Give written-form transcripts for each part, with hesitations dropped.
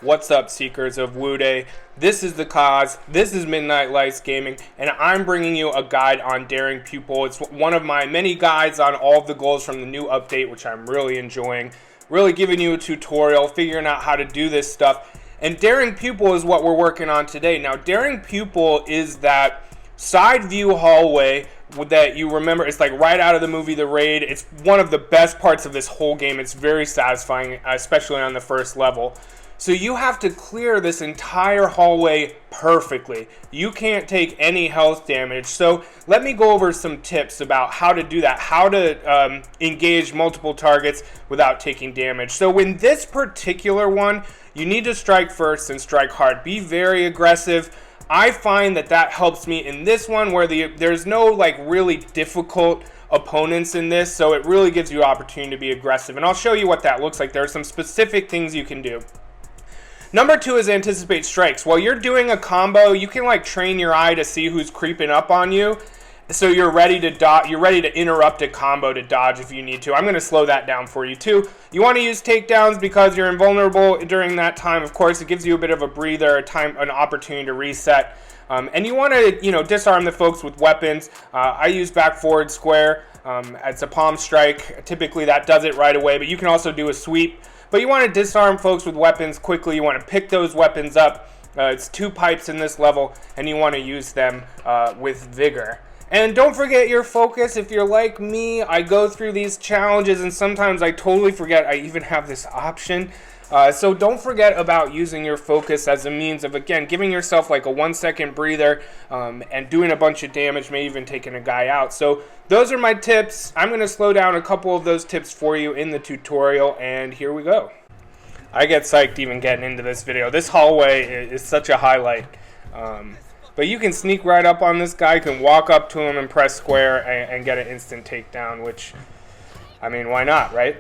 What's up, seekers of Wude? This is the Cause, this is Midnight Lights Gaming, and I'm bringing you a guide on Daring Pupil. It's one of my many guides on all of the goals from the new update, which I'm really enjoying. Really giving you a tutorial, figuring out how to do this stuff. And Daring Pupil is what we're working on today. Now, Daring Pupil is that side view hallway that you remember. It's like right out of the movie The Raid. It's one of the best parts of this whole game. It's very satisfying, especially on the first level. So you have to clear this entire hallway perfectly. You can't take any health damage. So let me go over some tips about how to do that, how to engage multiple targets without taking damage. So in this particular one, you need to strike first and strike hard. Be very aggressive. I find that helps me in this one where there's no like really difficult opponents in this, so it really gives you opportunity to be aggressive. And I'll show you what that looks like. There are some specific things you can do. Number 2 is anticipate strikes. While you're doing a combo, you can like train your eye to see who's creeping up on you, so you're ready to dodge. You're ready to interrupt a combo to dodge if you need to. I'm going to slow that down for you too. You want to use takedowns because you're invulnerable during that time. Of course, it gives you a bit of a breather, an opportunity to reset. And you want to, disarm the folks with weapons. I use back forward square. It's a palm strike. Typically, that does it right away, but you can also do a sweep. But you want to disarm folks with weapons quickly. You want to pick those weapons up. It's 2 pipes in this level, and you want to use them with vigor. And don't forget your focus. If you're like me, I go through these challenges, and sometimes I totally forget I even have this option. So don't forget about using your focus as a means of, again, giving yourself like a 1-second breather and doing a bunch of damage, maybe even taking a guy out. So those are my tips. I'm going to slow down a couple of those tips for you in the tutorial, and here we go. I get psyched even getting into this video. This hallway is such a highlight. But you can sneak right up on this guy. You can walk up to him and press square and get an instant takedown, which, I mean, why not, right?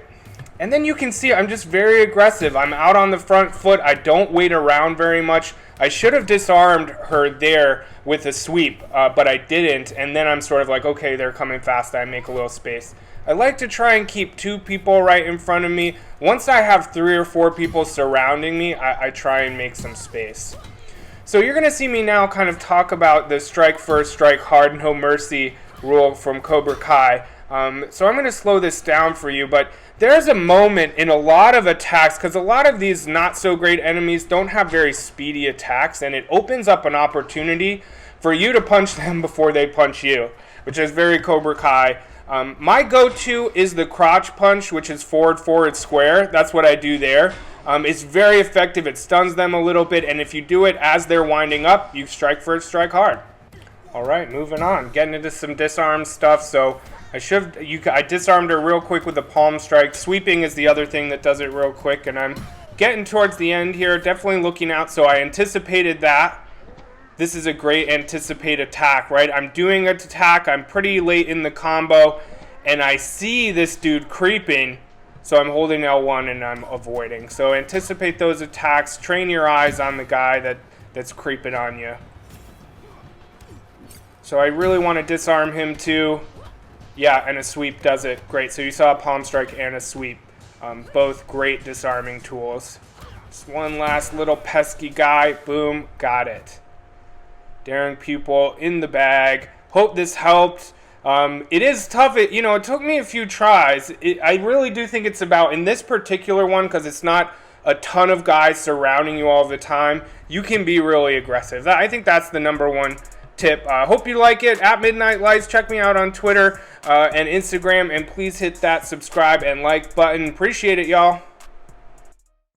And then you can see I'm just very aggressive. I'm out on the front foot. I don't wait around very much. I should have disarmed her there with a sweep, but I didn't. And then I'm sort of like, okay, they're coming fast. I make a little space. I like to try and keep 2 people right in front of me. Once I have 3 or 4 people surrounding me, I try and make some space. So you're going to see me now kind of talk about the strike first, strike hard, no mercy rule from Cobra Kai. So I'm going to slow this down for you, but there's a moment in a lot of attacks, because a lot of these not so great enemies don't have very speedy attacks, and it opens up an opportunity for you to punch them before they punch you, which is very Cobra Kai. My go-to is the crotch punch, which is forward square. That's what I do there. It's very effective. It stuns them a little bit, and if you do it as they're winding up, you strike first, strike hard. All right, moving on. Getting into some disarm stuff. So I disarmed her real quick with a palm strike. Sweeping is the other thing that does it real quick, and I'm getting towards the end here. Definitely looking out, so I anticipated that. This is a great anticipate attack, right? I'm doing an attack. I'm pretty late in the combo, and I see this dude creeping, so I'm holding L1 and I'm avoiding. So anticipate those attacks. Train your eyes on the guy that's creeping on you. So I really want to disarm him too. Yeah, and a sweep does it. Great. So you saw a palm strike and a sweep. Both great disarming tools. Just one last little pesky guy. Boom. Got it. Daring Pupil in the bag. Hope this helped. It is tough. It took me a few tries. I really do think it's about, in this particular one, because it's not a ton of guys surrounding you all the time, you can be really aggressive. I think that's the #1 tip. Hope you like it. At Midnight Lights, check me out on Twitter and Instagram, and please hit that subscribe and like button. Appreciate it, y'all.